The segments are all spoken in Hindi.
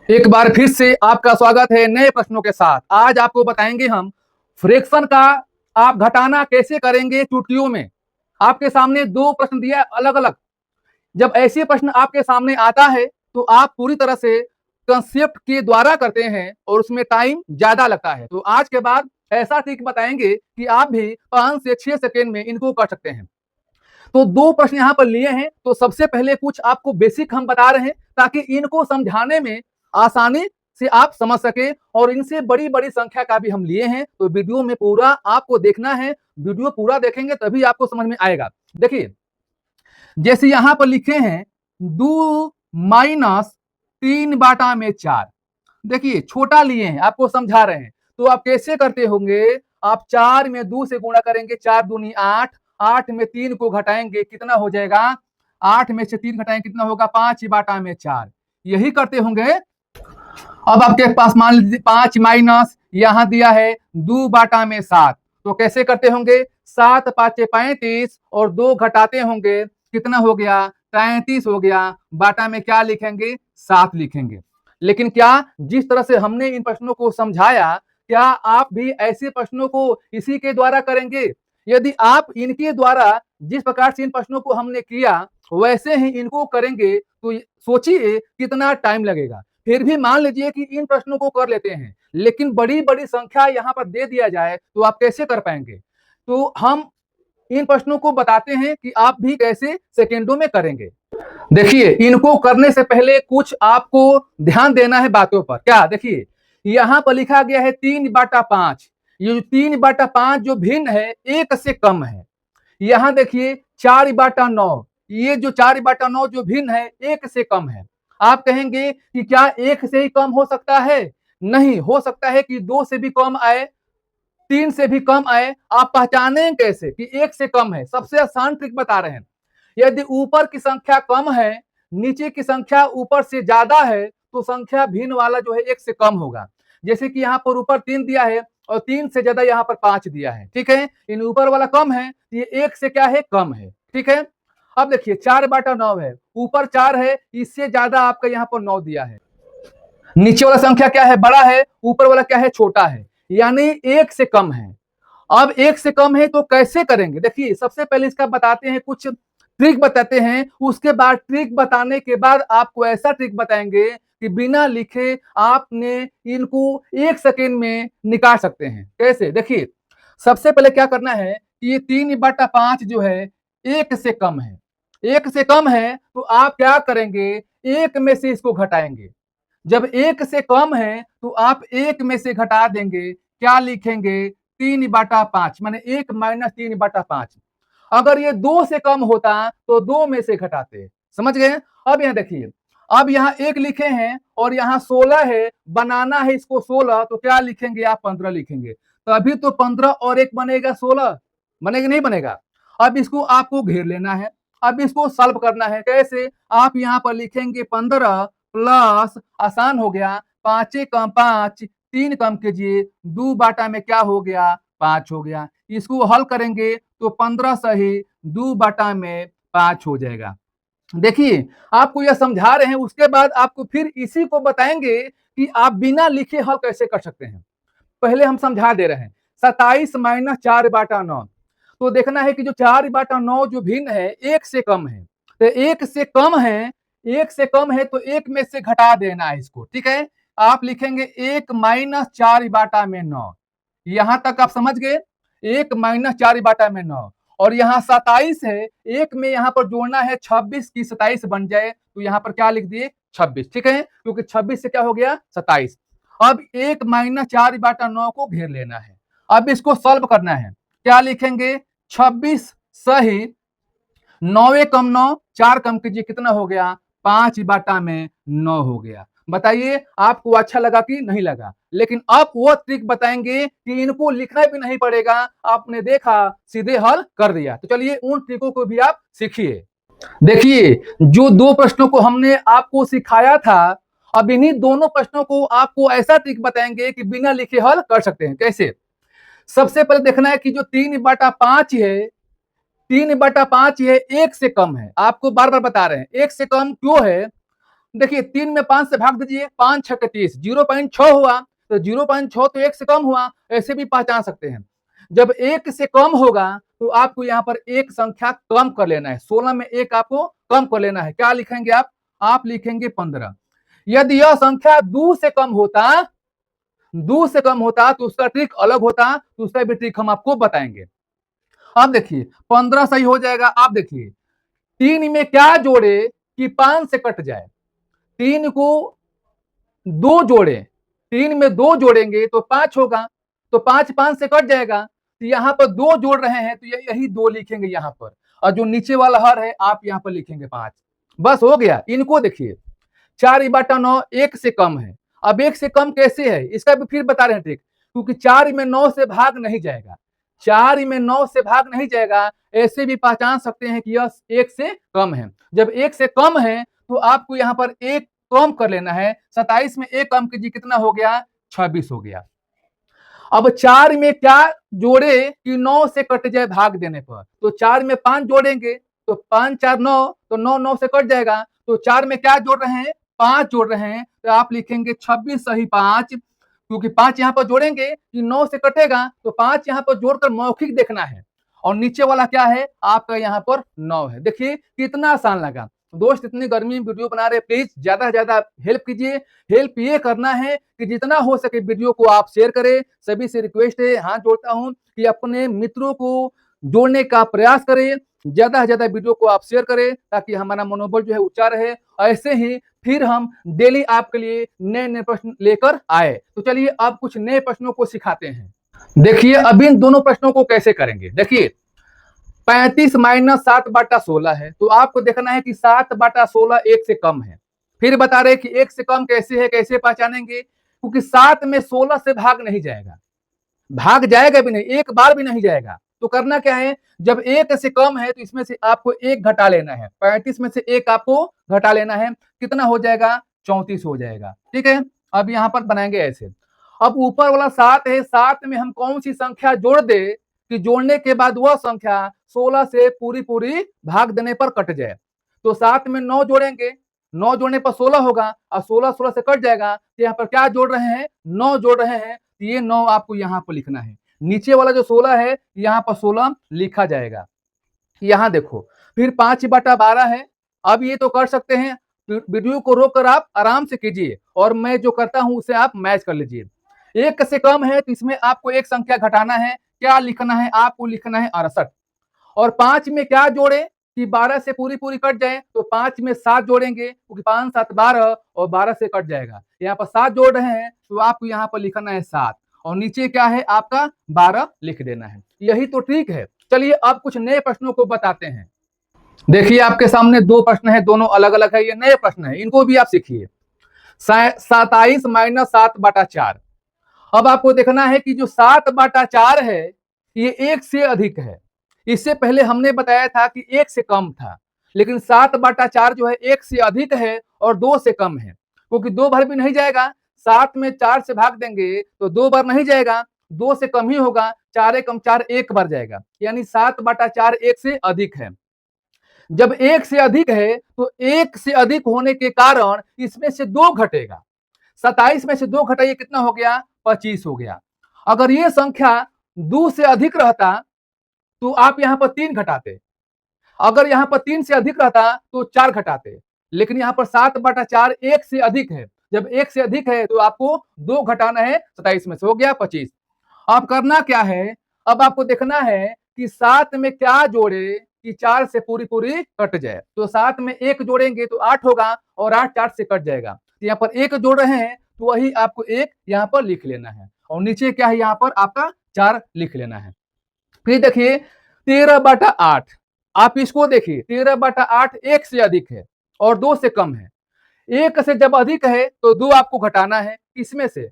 एक बार फिर से आपका स्वागत है नए प्रश्नों के साथ। आज आपको बताएंगे हम फ्रैक्शन का आप घटाना कैसे करेंगे चुटकियों में। आपके सामने दो प्रश्न दिया अलग अलग। जब ऐसे प्रश्न आपके सामने आता है तो आप पूरी तरह से कंसेप्ट के द्वारा करते हैं और उसमें टाइम ज्यादा लगता है। तो आज के बाद ऐसा ट्रिक बताएंगे कि आप भी 5 से 6 सेकेंड में इनको कर सकते हैं। तो दो प्रश्न यहाँ पर लिए हैं। तो सबसे पहले कुछ आपको बेसिक हम बता रहे हैं ताकि इनको समझाने में आसानी से आप समझ सके, और इनसे बड़ी बड़ी संख्या का भी हम लिए हैं। तो वीडियो में पूरा आपको देखना है, वीडियो पूरा देखेंगे तभी आपको समझ में आएगा। देखिए, जैसे यहां पर लिखे हैं 2-3/4। देखिए छोटा लिए हैं, आपको समझा रहे हैं। तो आप कैसे करते होंगे, आप 4 में 2 से गुणा करेंगे, 4 दूनी 8, 8 में 3 को घटाएंगे कितना हो जाएगा, 8 में से 3 घटाएंगे कितना होगा, 5/4। यही करते होंगे। अब आपके पास मान लीजिए 5 माइनस यहां दिया है 2/7। तो कैसे करते होंगे, 7 5 35 और 2 घटाते होंगे कितना हो गया, 33 हो गया। बाटा में क्या लिखेंगे, 7 लिखेंगे। लेकिन क्या जिस तरह से हमने इन प्रश्नों को समझाया, क्या आप भी ऐसे प्रश्नों को इसी के द्वारा करेंगे? यदि आप इनके द्वारा जिस प्रकार से इन प्रश्नों को हमने किया वैसे ही इनको करेंगे तो सोचिए कितना टाइम लगेगा। फिर भी मान लीजिए कि इन प्रश्नों को कर लेते हैं, लेकिन बड़ी बड़ी संख्या यहाँ पर दे दिया जाए तो आप कैसे कर पाएंगे? तो हम इन प्रश्नों को बताते हैं कि आप भी कैसे सेकेंडों में करेंगे। देखिए, इनको करने से पहले कुछ आपको ध्यान देना है बातों पर। क्या, देखिए यहां पर लिखा गया है 3/5। ये 3/5 जो भिन्न है 1 से कम है। यहां देखिए 4/9, ये जो 4/9 जो भिन्न है 1 से कम है। आप कहेंगे कि क्या 1 से ही कम हो सकता है? नहीं, हो सकता है कि 2 से भी कम आए, 3 से भी कम आए। आप पहचाने कैसे कि 1 से कम है? सबसे आसान ट्रिक बता रहे हैं। यदि ऊपर की संख्या कम है, नीचे की संख्या ऊपर से ज्यादा है, तो संख्या भिन्न वाला जो है 1 से कम होगा। जैसे कि यहाँ पर ऊपर 3 दिया है और 3 से ज्यादा यहाँ पर 5 दिया है, ठीक है। इन ऊपर वाला कम है, ये 1 से क्या है, कम है, ठीक है। अब देखिए 4/9 है, ऊपर 4 है, इससे ज्यादा आपका यहाँ पर 9 दिया है। नीचे वाला संख्या क्या है, बड़ा है, ऊपर वाला क्या है, छोटा है, यानी 1 से कम है। अब 1 से कम है तो कैसे करेंगे? देखिए सबसे पहले इसका बताते हैं, कुछ ट्रिक बताते हैं। उसके बाद ट्रिक बताने के बाद आपको ऐसा ट्रिक बताएंगे कि बिना लिखे आपने इनको 1 सेकेंड में निकाल सकते हैं। कैसे? देखिए सबसे पहले क्या करना है कि ये 3/5 जो है 1 से कम है। 1 से कम है तो आप क्या करेंगे, 1 में से इसको घटाएंगे। जब 1 से कम है तो आप 1 में से घटा देंगे, क्या लिखेंगे, 3/5, माने 1 माइनस 3/5। अगर ये 2 से कम होता तो 2 में से घटाते। समझ गए? अब यहाँ देखिए, अब यहाँ 1 लिखे हैं और यहाँ 16 है, बनाना है इसको 16, तो क्या लिखेंगे आप, 15 लिखेंगे। तो अभी तो 15 और 1 बनेगा 16, बनेगा नहीं बनेगा? अब इसको आपको घेर लेना है। अब इसको सॉल्व करना है। कैसे? आप यहाँ पर लिखेंगे 15 प्लस, आसान हो गया, 5 कम 5, 3 कम कीजिए, 2 बाटा में क्या हो गया, 5 हो गया। इसको हल करेंगे तो 15 सही 2 बाटा में 5 हो जाएगा। देखिए आपको यह समझा रहे हैं, उसके बाद आपको फिर इसी को बताएंगे कि आप बिना लिखे हल कैसे कर सकते हैं। पहले हम समझा दे रहे हैं, 27 माइनस 4/9। तो देखना है कि जो 4/9 जो भिन्न है 1 से कम है, तो 1 से कम है, 1 से कम है तो 1 में से घटा देना है इसको, ठीक है। आप लिखेंगे 1 माइनस 4/9। यहां तक आप समझ गए, 1 माइनस 4/9। और यहाँ 27 है, 1 में यहाँ पर जोड़ना है 26 की 27 बन जाए, तो यहाँ पर क्या लिख दिए, 26, ठीक है, क्योंकि 26 से क्या हो गया, 27। अब 1 माइनस 4/9 को घेर लेना है। अब इसको सॉल्व करना है, क्या लिखेंगे, 26 सही 9 कम 9, 4 कम कीजिए, कितना हो गया, 5/9 हो गया। बताइए आपको अच्छा लगा कि नहीं लगा? लेकिन अब वो ट्रिक बताएंगे कि इनको लिखना भी नहीं पड़ेगा, आपने देखा सीधे हल कर दिया। तो चलिए उन ट्रिकों को भी आप सीखिए। देखिए जो दो प्रश्नों को हमने आपको सिखाया था, अब इन्हीं दोनों प्रश्नों को आपको ऐसा ट्रिक बताएंगे कि बिना लिखे हल कर सकते हैं। कैसे? सबसे पहले देखना है कि जो 3/5 है, 3/5 है, 1 से कम है। आपको बार बार बता रहे हैं 1 से कम क्यों है, देखिए 3 में 5 से भाग दीजिए, 5 6 30, 0.6 हुआ, तो 0.6 तो 1 से कम हुआ, ऐसे भी पहचान सकते हैं। जब 1 से कम होगा तो आपको यहाँ पर एक संख्या कम कर लेना है, 16 में 1 आपको कम कर लेना है। क्या लिखेंगे आप लिखेंगे 15। यदि यह संख्या 2 से कम होता तो उसका ट्रिक अलग होता, तो उसका भी ट्रिक हम आपको बताएंगे। अब देखिए 15 सही हो जाएगा। आप देखिए 3 में क्या जोड़े कि 5 से कट जाए, 3 को 2 जोड़े, 3 में 2 जोड़ेंगे तो 5 होगा, तो 5 5 से कट जाएगा, तो यहाँ पर 2 जोड़ रहे हैं तो यही 2 लिखेंगे यहाँ पर, और जो नीचे वाला हर है आप यहाँ पर लिखेंगे 5। बस हो गया। इनको देखिए 4/9 1 से कम है। अब 1 से कम कैसे है इसका भी फिर बता रहे हैं ट्रिक, क्योंकि 4 में 9 से भाग नहीं जाएगा, 4 में 9 से भाग नहीं जाएगा, ऐसे भी पहचान सकते हैं कि यह 1 से कम है। जब 1 से कम है तो आपको यहाँ पर 1 कम कर लेना है, 27 में 1 कम कीजिए, कितना हो गया 26 हो गया। अब 4 में क्या जोड़े कि 9 से कट जाए भाग देने पर, तो 4 में 5 जोड़ेंगे तो 5 4 9, तो 9 9 से कट जाएगा, तो 4 में क्या जोड़ रहे हैं 5 जोड़ रहे हैं, तो आप लिखेंगे 26 सही 5, क्योंकि 5 यहाँ पर जोड़ेंगे कि 9 से कटेगा, तो 5 यहाँ पर जोड़कर मौखिक देखना है, और नीचे वाला क्या है आपका यहाँ पर 9 है। देखिए कितना आसान लगा दोस्त, इतनी गर्मी में वीडियो बना रहे, प्लीज ज्यादा से ज्यादा हेल्प कीजिए। हेल्प ये करना है कि जितना हो सके वीडियो को आप शेयर करें। सभी से रिक्वेस्ट है, हाथ जोड़ता हूं कि अपने मित्रों को जोड़ने का प्रयास करें, ज्यादा से ज्यादा वीडियो को आप शेयर करें ताकि हमारा मनोबल जो है ऊंचा रहे। ऐसे ही फिर हम डेली आपके लिए नए नए प्रश्न लेकर आए। तो चलिए अब कुछ नए प्रश्नों को सिखाते हैं। देखिए अब इन दोनों प्रश्नों को कैसे करेंगे। देखिए 35 माइनस 7/16 है, तो आपको देखना है कि 7/16 1 से कम है। फिर बता रहे कि 1 से कम कैसे है, कैसे पहचानेंगे, क्योंकि 7 में 16 से भाग नहीं जाएगा, भाग जाएगा भी नहीं, एक बार भी नहीं जाएगा। तो करना क्या है, जब 1 से कम है तो इसमें से आपको 1 घटा लेना है, 35 में से 1 आपको घटा लेना है, कितना हो जाएगा 34 हो जाएगा। ठीक है, अब यहाँ पर बनाएंगे ऐसे। अब ऊपर वाला 7 है, 7 में हम कौन सी संख्या जोड़ दे कि जोड़ने के बाद वह संख्या 16 से पूरी पूरी भाग देने पर कट जाए। तो 7 में 9 जोड़ेंगे, 9 जोड़ने पर 16 होगा, और 16 16 से कट जाएगा, तो यहाँ पर क्या जोड़ रहे हैं 9 जोड़ रहे हैं, तो ये 9 आपको यहाँ पर लिखना है। नीचे वाला जो 16 है यहाँ पर 16 लिखा जाएगा। यहाँ देखो फिर 5/12 है। अब ये तो कर सकते हैं, वीडियो को रोककर आप आराम से कीजिए, और मैं जो करता हूं उसे आप मैच कर लीजिए। 1 से कम है तो इसमें आपको एक संख्या घटाना है, क्या लिखना है आपको लिखना है 68। और 5 में क्या जोड़े कि 12 से पूरी पूरी कट जाए, तो 5 में 7 जोड़ेंगे क्योंकि 5 7 12, और 12 से कट जाएगा, यहाँ पर 7 जोड़ रहे हैं तो आपको यहाँ पर लिखना है 7, और नीचे क्या है आपका 12 लिख देना है। यही तो ट्रिक है। चलिए अब कुछ नए प्रश्नों को बताते हैं। देखिए आपके सामने 2 प्रश्न है, दोनों अलग अलग है, ये नए प्रश्न है, इनको भी आप सीखिए। 27 माइनस 7/4। अब आपको देखना है कि जो 7/4 है ये 1 से अधिक है। इससे पहले हमने बताया था कि 1 से कम था, लेकिन 7/4 जो है 1 से अधिक है और 2 से कम है, क्योंकि 2 बार भी नहीं जाएगा। 7 में 4 से भाग देंगे तो 2 बार नहीं जाएगा, 2 से कम ही होगा, 4 कम 4 1 बार जाएगा, यानी 7/4 1 से अधिक है। जब 1 से अधिक है तो 1 से अधिक होने के कारण इसमें से 2 घटेगा। 27 में से 2 घटाइए, कितना हो गया 25 हो गया। अगर ये संख्या 2 से अधिक रहता तो आप यहाँ पर 3 घटाते, अगर यहाँ पर 3 से अधिक रहता तो 4 घटाते, लेकिन यहाँ पर 7/4 1 से अधिक है। जब 1 से अधिक है तो आपको 2 घटाना है, 27 में से हो गया 25। अब करना क्या है, अब आपको देखना है कि 7 में क्या जोड़े कि 4 से पूरी पूरी कट जाए, तो 7 में 1 जोड़ेंगे तो 8 होगा, और 8 4 से कट जाएगा, तो यहाँ पर 1 जोड़ रहे हैं तो वही आपको 1 यहाँ पर लिख लेना है, और नीचे क्या है यहाँ पर आपका 4 लिख लेना है। फिर देखिए 13/8, आप इसको देखिए 13/8 1 से अधिक है और 2 से कम है। 1 से जब अधिक है तो 2 आपको घटाना है, इसमें से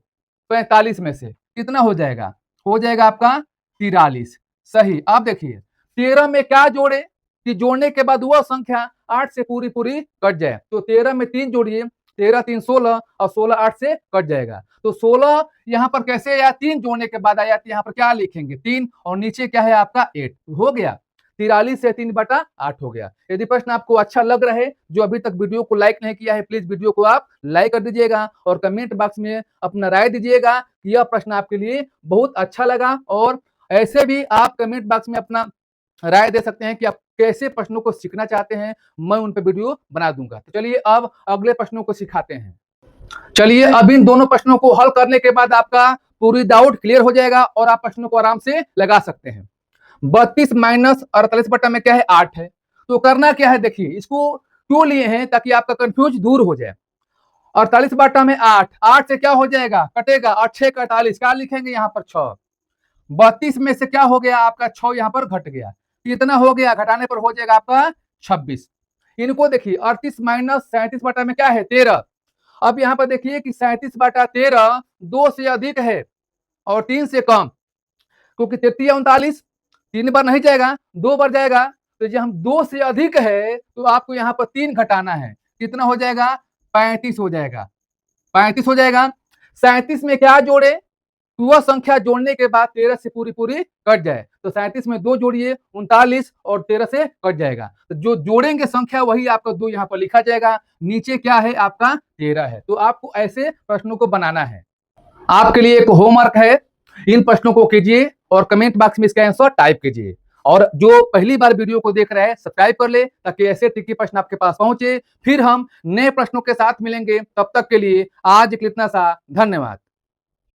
45 में से कितना हो जाएगा, हो जाएगा आपका 43 सही। आप देखिए 13 में क्या जोड़े कि जोड़ने के बाद वह संख्या 8 से पूरी पूरी कट जाए, तो 13 में 3 जोड़िए, 13 3 16, और 16 8 से कट जाएगा, तो 16 यहाँ पर कैसे आया 3 जोड़ने के बाद आया, तो यहाँ पर क्या लिखेंगे 3, और नीचे क्या है आपका 8 हो गया। 43 से 3/8 हो गया। यदि प्रश्न आपको अच्छा लग रहा है, जो अभी तक वीडियो को लाइक नहीं किया है, प्लीज वीडियो को आप लाइक कर दीजिएगा और कमेंट बॉक्स में अपना राय दीजिएगा कि यह प्रश्न आपके लिए बहुत अच्छा लगा। और ऐसे भी आप कमेंट बॉक्स में अपना राय दे सकते हैं कि आप कैसे प्रश्नों को सीखना चाहते हैं, मैं उन पर वीडियो बना दूंगा। तो चलिए अब अगले प्रश्नों को सिखाते हैं। चलिए अब इन दोनों प्रश्नों को हल करने के बाद आपका पूरी डाउट क्लियर हो जाएगा और आप प्रश्नों को आराम से लगा सकते हैं। 32 माइनस 48 बटा में क्या है, 8 है। तो करना क्या है, देखिए इसको क्यों लिए हैं, ताकि आपका कंफ्यूज दूर हो जाए। 48 बटा में 8, 8 से क्या हो जाएगा, कटेगा, 8 6 48, क्या लिखेंगे यहाँ पर 6। 32 में से क्या हो गया आपका, 6 यहाँ पर घट गया, कितना हो गया, घटाने पर हो जाएगा आपका 26। इनको देखिए 38 माइनस 37 बटा में क्या है, 13। अब यहाँ पर देखिए कि 37/13 2 से अधिक है और 3 से कम, क्योंकि 33 39 3 बार नहीं जाएगा, 2 बार जाएगा। तो जब हम 2 से अधिक है तो आपको यहाँ पर 3 घटाना है, कितना हो जाएगा, 35 हो जाएगा, 35 हो जाएगा। 37 में क्या जोड़े, वह संख्या जोड़ने के बाद 13 से पूरी पूरी कट जाए, तो 37 में 2 जोड़िए, 39 और 13 से कट जाएगा। तो जो जोड़ेंगे संख्या वही आपका 2 यहाँ पर लिखा जाएगा, नीचे क्या है आपका 13 है। तो आपको ऐसे प्रश्नों को बनाना है। आपके लिए एक होमवर्क है, इन प्रश्नों को कीजिए और कमेंट बॉक्स में इसका आंसर टाइप कीजिए। और जो पहली बार वीडियो को देख रहे हैं सब्सक्राइब कर ले, ताकि ऐसे ट्रिकी प्रश्न आपके पास पहुंचे। फिर हम नए प्रश्नों के साथ मिलेंगे, तब तक के लिए आज के लिए इतना सा, धन्यवाद।